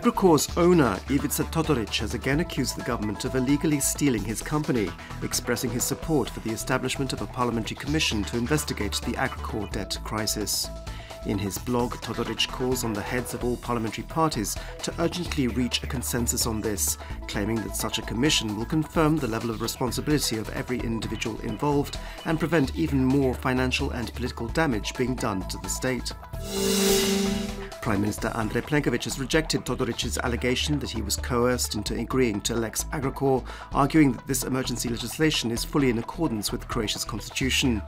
Agrokor's owner, Ivica Todoric, has again accused the government of illegally stealing his company, expressing his support for the establishment of a parliamentary commission to investigate the Agrokor debt crisis. In his blog, Todoric calls on the heads of all parliamentary parties to urgently reach a consensus on this, claiming that such a commission will confirm the level of responsibility of every individual involved and prevent even more financial and political damage being done to the state. Prime Minister Andrej Plenković has rejected Todoric's allegation that he was coerced into agreeing to Lex Agrokor, arguing that this emergency legislation is fully in accordance with Croatia's constitution.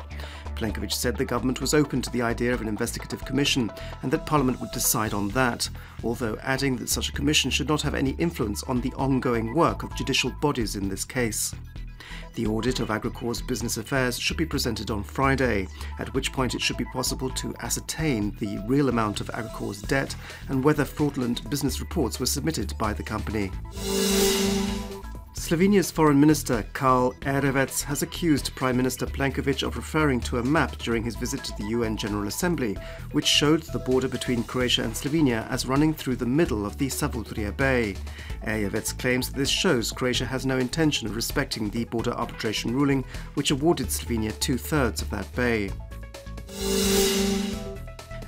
Plenković said the government was open to the idea of an investigative commission and that Parliament would decide on that, although adding that such a commission should not have any influence on the ongoing work of judicial bodies in this case. The audit of Agrokor's business affairs should be presented on Friday, at which point it should be possible to ascertain the real amount of Agrokor's debt and whether fraudulent business reports were submitted by the company. Slovenia's Foreign Minister Karl Erevec has accused Prime Minister Plenković of referring to a map during his visit to the UN General Assembly, which showed the border between Croatia and Slovenia as running through the middle of the Savudrija Bay. Erevec claims that this shows Croatia has no intention of respecting the border arbitration ruling, which awarded Slovenia 2/3 of that bay.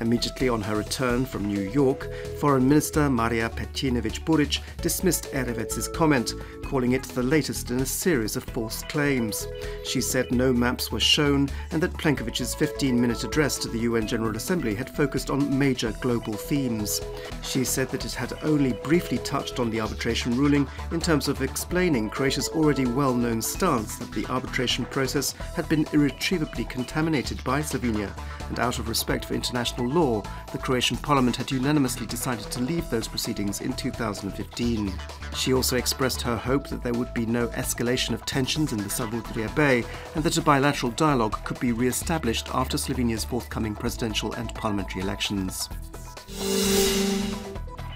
Immediately on her return from New York, Foreign Minister Marija Pejčinović-Burić dismissed Erevec's comment, calling it the latest in a series of false claims. She said no maps were shown and that Plenković's 15-minute address to the UN General Assembly had focused on major global themes. She said that it had only briefly touched on the arbitration ruling in terms of explaining Croatia's already well-known stance that the arbitration process had been irretrievably contaminated by Slovenia, and out of respect for international law, the Croatian parliament had unanimously decided to leave those proceedings in 2015. She also expressed her hope that there would be no escalation of tensions in the Savudrija Bay and that a bilateral dialogue could be re-established after Slovenia's forthcoming presidential and parliamentary elections.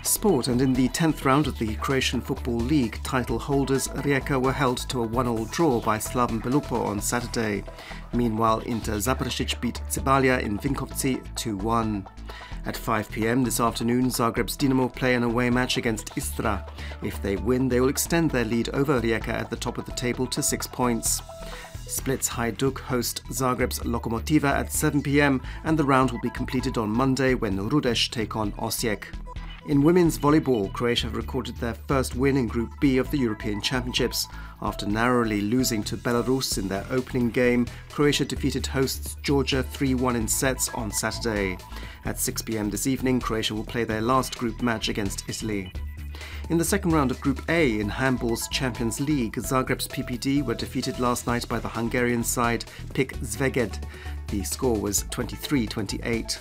Sport, and in the 10th round of the Croatian Football League, title holders Rijeka were held to a 1-1 draw by Slaven Belupo on Saturday. Meanwhile, Inter Zaprešić beat Cibalja in Vinkovci 2-1. At 5 p.m. this afternoon, Zagreb's Dinamo play an away match against Istra. If they win, they will extend their lead over Rijeka at the top of the table to 6 points. Split's Hajduk host Zagreb's Lokomotiva at 7 p.m. and the round will be completed on Monday when Rudeš take on Osijek. In women's volleyball, Croatia have recorded their first win in Group B of the European Championships. After narrowly losing to Belarus in their opening game, Croatia defeated hosts Georgia 3-1 in sets on Saturday. At 6 p.m. this evening, Croatia will play their last group match against Italy. In the second round of Group A in handball's Champions League, Zagreb's PPD were defeated last night by the Hungarian side PIK Szeged. The score was 23-28.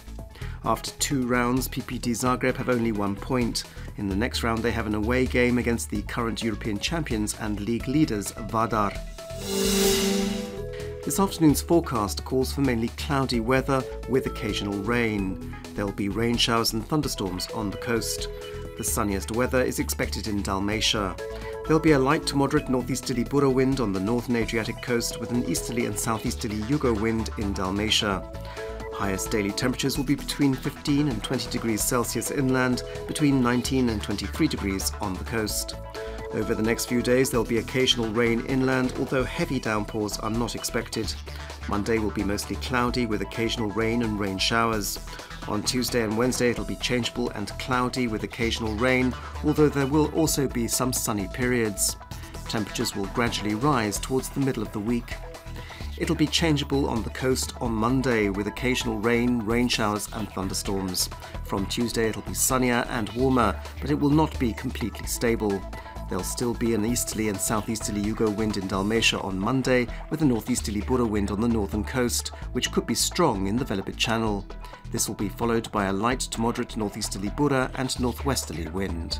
After 2 rounds, PPD Zagreb have only 1 point. In the next round they have an away game against the current European champions and league leaders Vardar. This afternoon's forecast calls for mainly cloudy weather with occasional rain. There will be rain showers and thunderstorms on the coast. The sunniest weather is expected in Dalmatia. There'll be a light to moderate northeasterly Bura wind on the northern Adriatic coast with an easterly and southeasterly Yugo wind in Dalmatia. Highest daily temperatures will be between 15 and 20 degrees Celsius inland, between 19 and 23 degrees on the coast. Over the next few days there'll be occasional rain inland, although heavy downpours are not expected. Monday will be mostly cloudy with occasional rain and rain showers. On Tuesday and Wednesday it'll be changeable and cloudy with occasional rain, although there will also be some sunny periods. Temperatures will gradually rise towards the middle of the week. It'll be changeable on the coast on Monday with occasional rain, rain showers and thunderstorms. From Tuesday it'll be sunnier and warmer, but it will not be completely stable. There'll still be an easterly and southeasterly Yugo wind in Dalmatia on Monday, with a northeasterly Bura wind on the northern coast, which could be strong in the Velebit Channel. This will be followed by a light to moderate northeasterly Bura and northwesterly wind.